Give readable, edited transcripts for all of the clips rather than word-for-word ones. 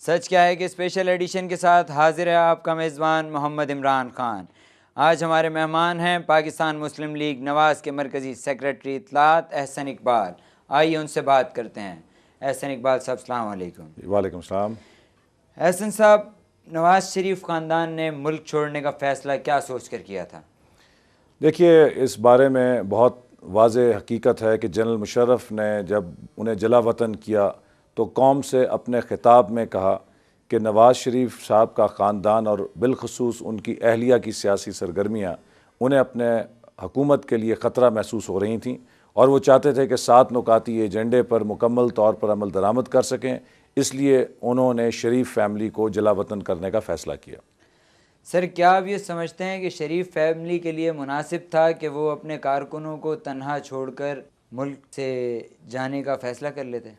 سچ کیا ہے کہ اسپیشل ایڈیشن کے ساتھ حاضر ہے آپ کا میزبان محمد عمران خان۔ آج ہمارے مہمان ہیں پاکستان مسلم لیگ نواز کے مرکزی سیکریٹری اطلاعات احسن اقبال۔ آئیے ان سے بات کرتے ہیں۔ احسن اقبال صاحب السلام علیکم۔ وعلیکم السلام۔ احسن صاحب، نواز شریف خاندان نے ملک چھوڑنے کا فیصلہ کیا سوچ کر کیا تھا؟ دیکھیے، اس بارے میں بہت واضح حقیقت ہے کہ جنرل مشرف نے جب انہیں جلا وطن کیا تو قوم سے اپنے خطاب میں کہا کہ نواز شریف صاحب کا خاندان اور بالخصوص ان کی اہلیہ کی سیاسی سرگرمیاں انہیں اپنے حکومت کے لیے خطرہ محسوس ہو رہی تھیں، اور وہ چاہتے تھے کہ 7 نکاتی ایجنڈے پر مکمل طور پر عمل درآمد کر سکیں، اس لیے انہوں نے شریف فیملی کو جلا وطن کرنے کا فیصلہ کیا۔ سر، کیا آپ یہ سمجھتے ہیں کہ شریف فیملی کے لیے مناسب تھا کہ وہ اپنے کارکنوں کو تنہا چھوڑ کر ملک سے جانے کا فیصلہ کر لیتے؟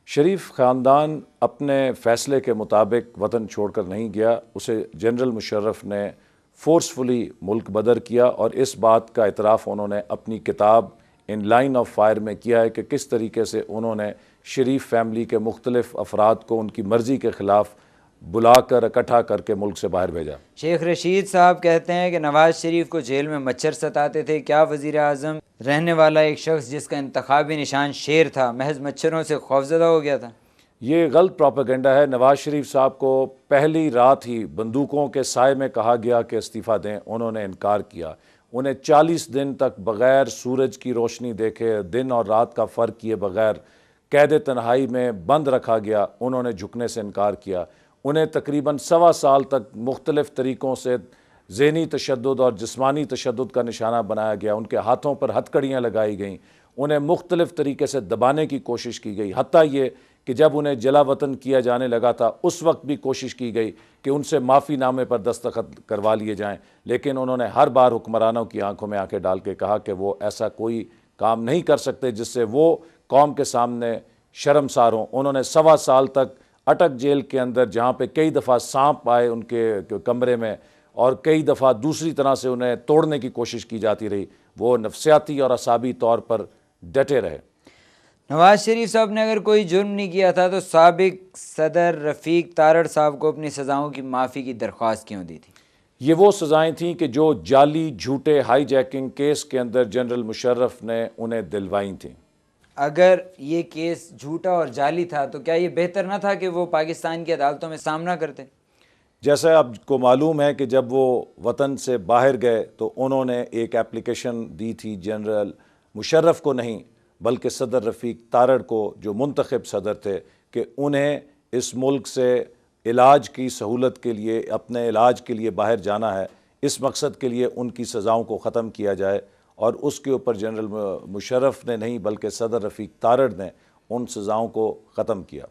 شریف خاندان اپنے فیصلے کے مطابق وطن چھوڑ کر نہیں گیا، اسے جنرل مشرف نے فورسفلی ملک بدر کیا، اور اس بات کا اعتراف انہوں نے اپنی کتاب ان لائن آف فائر میں کیا ہے کہ کس طریقے سے انہوں نے شریف فیملی کے مختلف افراد کو ان کی مرضی کے خلاف بلا کر اکٹھا کر کے ملک سے باہر بھیجا۔ شیخ رشید صاحب کہتے ہیں کہ نواز شریف کو جیل میں مچھر ستاتے تھے۔ کیا وزیر اعظم رہنے والا ایک شخص جس کا انتخابی نشان شیر تھا محض مچھروں سے خوفزدہ ہو گیا تھا؟ یہ غلط پروپیگنڈا ہے۔ نواز شریف صاحب کو پہلی رات ہی بندوقوں کے سائے میں کہا گیا کہ استعفیٰ دیں، انہوں نے انکار کیا۔ انہیں 40 دن تک بغیر سورج کی روشنی دیکھے، دن اور رات کا فرق کیے بغیر قید تنہائی میں بند رکھا گیا، انہوں نے جھکنے سے انکار کیا۔ انہیں تقریباً 1.25 سال تک مختلف طریقوں سے ذہنی تشدد اور جسمانی تشدد کا نشانہ بنایا گیا، ان کے ہاتھوں پر ہتھ کڑیاں لگائی گئیں، انہیں مختلف طریقے سے دبانے کی کوشش کی گئی، حتیٰ یہ کہ جب انہیں جلا وطن کیا جانے لگا تھا اس وقت بھی کوشش کی گئی کہ ان سے معافی نامے پر دستخط کروا لیے جائیں، لیکن انہوں نے ہر بار حکمرانوں کی آنکھوں میں آنکھیں ڈال کے کہا کہ وہ ایسا کوئی کام نہیں کر سکتے جس سے وہ قوم کے سامنے شرمسار ہوں۔ انہوں نے 1.25 سال تک اٹک جیل کے اندر، جہاں پہ کئی دفعہ سانپ آئے ان کے کمرے میں اور کئی دفعہ دوسری طرح سے انہیں توڑنے کی کوشش کی جاتی رہی، وہ نفسیاتی اور اعصابی طور پر ڈٹے رہے۔ نواز شریف صاحب نے اگر کوئی جرم نہیں کیا تھا تو سابق صدر رفیق تارڑ صاحب کو اپنی سزاؤں کی معافی کی درخواست کیوں دی تھی؟ یہ وہ سزائیں تھیں کہ جو جعلی جھوٹے ہائی جیکنگ کیس کے اندر جنرل مشرف نے انہیں دلوائیں تھیں۔ اگر یہ کیس جھوٹا اور جعلی تھا تو کیا یہ بہتر نہ تھا کہ وہ پاکستان کی عدالتوں میں سامنا کرتے؟ جیسا آپ کو معلوم ہے کہ جب وہ وطن سے باہر گئے تو انہوں نے ایک اپلیکیشن دی تھی جنرل مشرف کو نہیں بلکہ صدر رفیق تارڑ کو، جو منتخب صدر تھے، کہ انہیں اس ملک سے علاج کی سہولت کے لیے، اپنے علاج کے لیے باہر جانا ہے، اس مقصد کے لیے ان کی سزاؤں کو ختم کیا جائے، اور اس کے اوپر جنرل مشرف نے نہیں بلکہ صدر رفیق تارڑ نے ان سزاؤں کو ختم کیا۔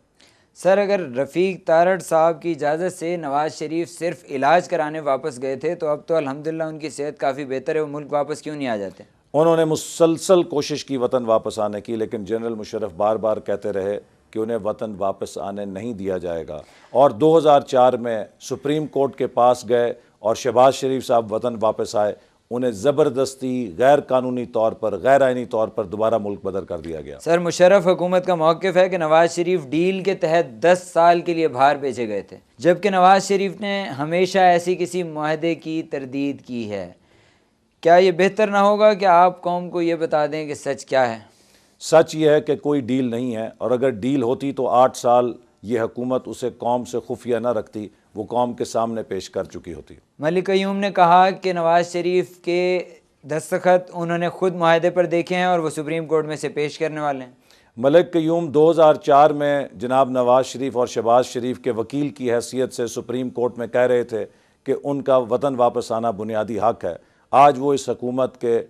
سر، اگر رفیق تارڑ صاحب کی اجازت سے نواز شریف صرف علاج کرانے واپس گئے تھے تو اب تو الحمدللہ ان کی صحت کافی بہتر ہے، وہ ملک واپس کیوں نہیں آ جاتے؟ انہوں نے مسلسل کوشش کی وطن واپس آنے کی، لیکن جنرل مشرف بار بار کہتے رہے کہ انہیں وطن واپس آنے نہیں دیا جائے گا، اور 2004 میں سپریم کورٹ کے پاس گئے اور شہباز شریف صاحب وطن واپس آئے، انہیں زبردستی غیر قانونی طور پر، غیر آئینی طور پر دوبارہ ملک بدر کر دیا گیا۔ سر، مشرف حکومت کا موقف ہے کہ نواز شریف ڈیل کے تحت 10 سال کے لیے باہر بھیجے گئے تھے، جبکہ نواز شریف نے ہمیشہ ایسی کسی معاہدے کی تردید کی ہے۔ کیا یہ بہتر نہ ہوگا کہ آپ قوم کو یہ بتا دیں کہ سچ کیا ہے؟ سچ یہ ہے کہ کوئی ڈیل نہیں ہے، اور اگر ڈیل ہوتی تو 8 سال یہ حکومت اسے قوم سے خفیہ نہ رکھتی، وہ قوم کے سامنے پیش کر چکی ہوتی۔ ملک قیوم نے کہا کہ نواز شریف کے دستخط انہوں نے خود معاہدے پر دیکھے ہیں اور وہ سپریم کورٹ میں سے پیش کرنے والے ہیں۔ ملک قیوم 2004 میں جناب نواز شریف اور شہباز شریف کے وکیل کی حیثیت سے سپریم کورٹ میں کہہ رہے تھے کہ ان کا وطن واپس آنا بنیادی حق ہے۔ آج وہ اس حکومت کے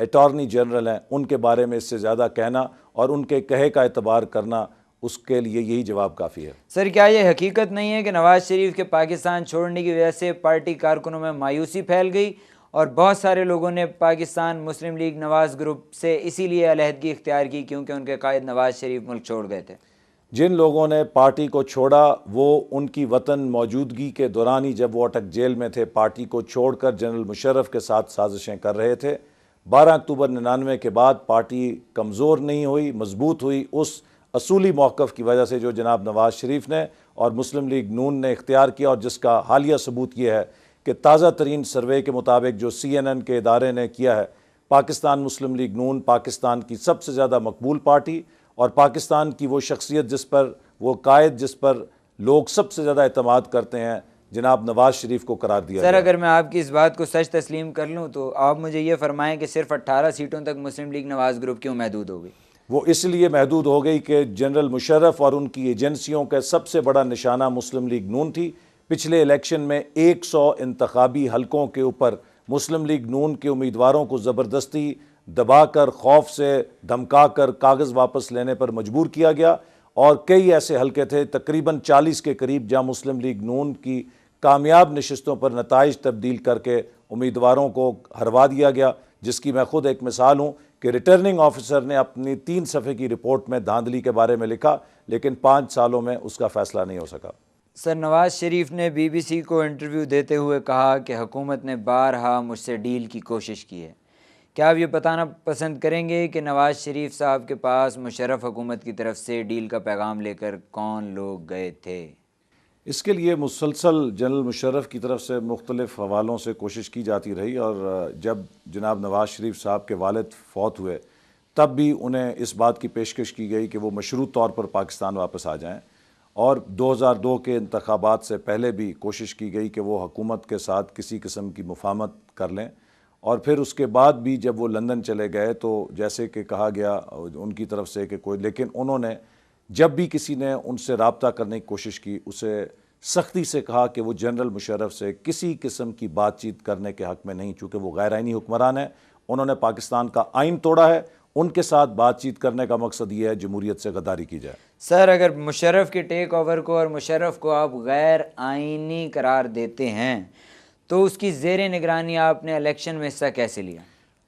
اٹارنی جنرل ہیں، ان کے بارے میں اس سے زیادہ کہنا اور ان کے کہے کا اعتبار کرنا، اس کے لیے یہی جواب کافی ہے۔ سر، کیا یہ حقیقت نہیں ہے کہ نواز شریف کے پاکستان چھوڑنے کی وجہ سے پارٹی کارکنوں میں مایوسی پھیل گئی اور بہت سارے لوگوں نے پاکستان مسلم لیگ نواز گروپ سے اسی لیے علیحدگی اختیار کی کیونکہ ان کے قائد نواز شریف ملک چھوڑ گئے تھے؟ جن لوگوں نے پارٹی کو چھوڑا وہ ان کی وطن موجودگی کے دوران ہی، جب وہ اٹک جیل میں تھے، پارٹی کو چھوڑ کر جنرل مشرف کے ساتھ سازشیں کر رہے تھے۔ 12 اکتوبر 99 کے بعد پارٹی کمزور نہیں ہوئی، مضبوط ہوئی، اس اصولی موقف کی وجہ سے جو جناب نواز شریف نے اور مسلم لیگ نون نے اختیار کیا، اور جس کا حالیہ ثبوت یہ ہے کہ تازہ ترین سروے کے مطابق جو CNN کے ادارے نے کیا ہے، پاکستان مسلم لیگ نون پاکستان کی سب سے زیادہ مقبول پارٹی اور پاکستان کی وہ شخصیت جس پر، وہ قائد جس پر لوگ سب سے زیادہ اعتماد کرتے ہیں، جناب نواز شریف کو قرار دیا سر گیا۔ اگر میں آپ کی اس بات کو سچ تسلیم کر لوں تو آپ مجھے یہ فرمائیں کہ صرف 18 سیٹوں تک مسلم لیگ نواز گروپ کیوں محدود ہو گئی؟ وہ اس لیے محدود ہو گئی کہ جنرل مشرف اور ان کی ایجنسیوں کا سب سے بڑا نشانہ مسلم لیگ نون تھی۔ پچھلے الیکشن میں 100 انتخابی حلقوں کے اوپر مسلم لیگ نون کے امیدواروں کو زبردستی دبا کر، خوف سے دھمکا کر کاغذ واپس لینے پر مجبور کیا گیا، اور کئی ایسے حلقے تھے تقریباً 40 کے قریب جہاں مسلم لیگ نون کی کامیاب نشستوں پر نتائج تبدیل کر کے امیدواروں کو ہروا دیا گیا، جس کی میں خود ایک مثال ہوں کہ ریٹرننگ آفیسر نے اپنی 3 صفحے کی رپورٹ میں دھاندلی کے بارے میں لکھا، لیکن 5 سالوں میں اس کا فیصلہ نہیں ہو سکا۔ سر نواز شریف نے BBC کو انٹرویو دیتے ہوئے کہا کہ حکومت نے بارہا مجھ سے ڈیل کی کوشش کی ہے۔ کیا آپ یہ بتانا پسند کریں گے کہ نواز شریف صاحب کے پاس مشرف حکومت کی طرف سے ڈیل کا پیغام لے کر کون لوگ گئے تھے؟ اس کے لیے مسلسل جنرل مشرف کی طرف سے مختلف حوالوں سے کوشش کی جاتی رہی، اور جب جناب نواز شریف صاحب کے والد فوت ہوئے تب بھی انہیں اس بات کی پیشکش کی گئی کہ وہ مشروط طور پر پاکستان واپس آ جائیں، اور 2002 کے انتخابات سے پہلے بھی کوشش کی گئی کہ وہ حکومت کے ساتھ کسی قسم کی مفاہمت کر لیں، اور پھر اس کے بعد بھی جب وہ لندن چلے گئے تو جیسے کہ کہا گیا ان کی طرف سے کہ کوئی، لیکن انہوں نے جب بھی کسی نے ان سے رابطہ کرنے کی کوشش کی اسے سختی سے کہا کہ وہ جنرل مشرف سے کسی قسم کی بات چیت کرنے کے حق میں نہیں، چونکہ وہ غیر آئینی حکمران ہیں، انہوں نے پاکستان کا آئین توڑا ہے، ان کے ساتھ بات چیت کرنے کا مقصد یہ ہے جمہوریت سے غداری کی جائے۔ سر اگر مشرف کے ٹیک اوور کو اور مشرف کو آپ غیر آئینی قرار دیتے ہیں تو اس کی زیر نگرانی آپ نے الیکشن میں حصہ کیسے لیا؟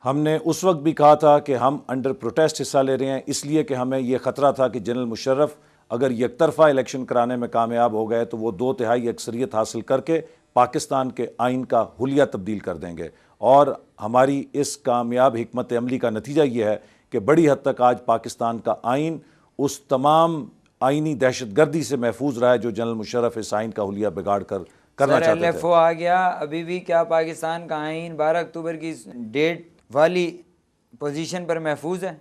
ہم نے اس وقت بھی کہا تھا کہ ہم انڈر پروٹیسٹ حصہ لے رہے ہیں، اس لیے کہ ہمیں یہ خطرہ تھا کہ جنرل مشرف اگر یک طرفہ الیکشن کرانے میں کامیاب ہو گئے تو وہ 2/3 اکثریت حاصل کر کے پاکستان کے آئین کا حلیہ تبدیل کر دیں گے، اور ہماری اس کامیاب حکمت عملی کا نتیجہ یہ ہے کہ بڑی حد تک آج پاکستان کا آئین اس تمام آئینی دہشت گردی سے محفوظ رہا ہے جو جنرل مشرف اس آئین کا حلیہ بگاڑ کر کرنا سر چاہتے تھے۔ LFO آ گیا، ابھی بھی کیا پاکستان کا آئین 12 اکتوبر کی ڈیٹ والی پوزیشن پر محفوظ ہے؟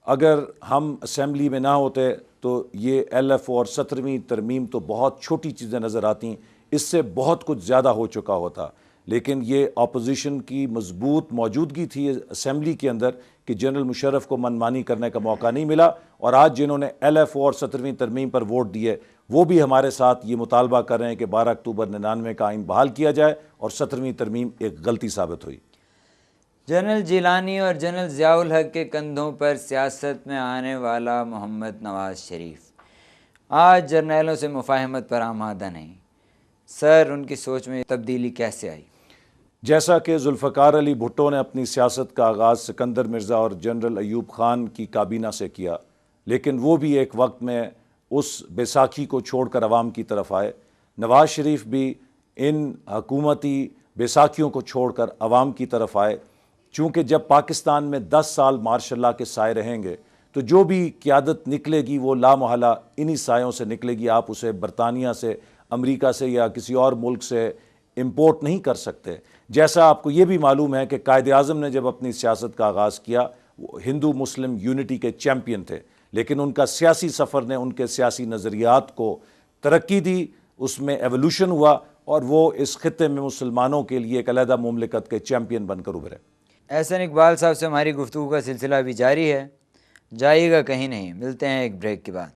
اگر ہم اسمبلی میں نہ ہوتے تو یہ LFO اور 17ویں ترمیم تو بہت چھوٹی چیزیں نظر آتی، اس سے بہت کچھ زیادہ ہو چکا ہوتا، لیکن یہ اپوزیشن کی مضبوط موجودگی تھی اسمبلی کے اندر کہ جنرل مشرف کو منمانی کرنے کا موقع نہیں ملا، اور آج جنہوں نے LFO اور 17ویں ترمیم پر ووٹ دیے وہ بھی ہمارے ساتھ یہ مطالبہ کر رہے ہیں کہ 12 اکتوبر 99 کا آئین بحال کیا جائے، اور 17ویں ترمیم ایک غلطی ثابت ہوئی۔ جنرل جیلانی اور جنرل ضیاء الحق کے کندھوں پر سیاست میں آنے والا محمد نواز شریف آج جرنیلوں سے مفاہمت پر آمادہ نہیں۔ سر ان کی سوچ میں تبدیلی کیسے آئی؟ جیسا کہ ذوالفقار علی بھٹو نے اپنی سیاست کا آغاز سکندر مرزا اور جنرل ایوب خان کی کابینہ سے کیا، لیکن وہ بھی ایک وقت میں اس بیساکھی کو چھوڑ کر عوام کی طرف آئے، نواز شریف بھی ان حکومتی بیساکھیوں کو چھوڑ کر عوام کی طرف آئے، چونکہ جب پاکستان میں 10 سال مارشل لاء کے سائے رہیں گے تو جو بھی قیادت نکلے گی وہ لامحالہ انہی سایوں سے نکلے گی، آپ اسے برطانیہ سے، امریکہ سے یا کسی اور ملک سے امپورٹ نہیں کر سکتے۔ جیسا آپ کو یہ بھی معلوم ہے کہ قائد اعظم نے جب اپنی سیاست کا آغاز کیا وہ ہندو مسلم یونٹی کے چیمپئن تھے، لیکن ان کا سیاسی سفر نے ان کے سیاسی نظریات کو ترقی دی، اس میں ایولوشن ہوا، اور وہ اس خطے میں مسلمانوں کے لیے ایک علیحدہ مملکت کے چیمپئن بن کر ابھرے۔ احسن اقبال صاحب سے ہماری گفتگو کا سلسلہ بھی جاری ہے، جائیے گا کہیں نہیں، ملتے ہیں ایک بریک کے بعد۔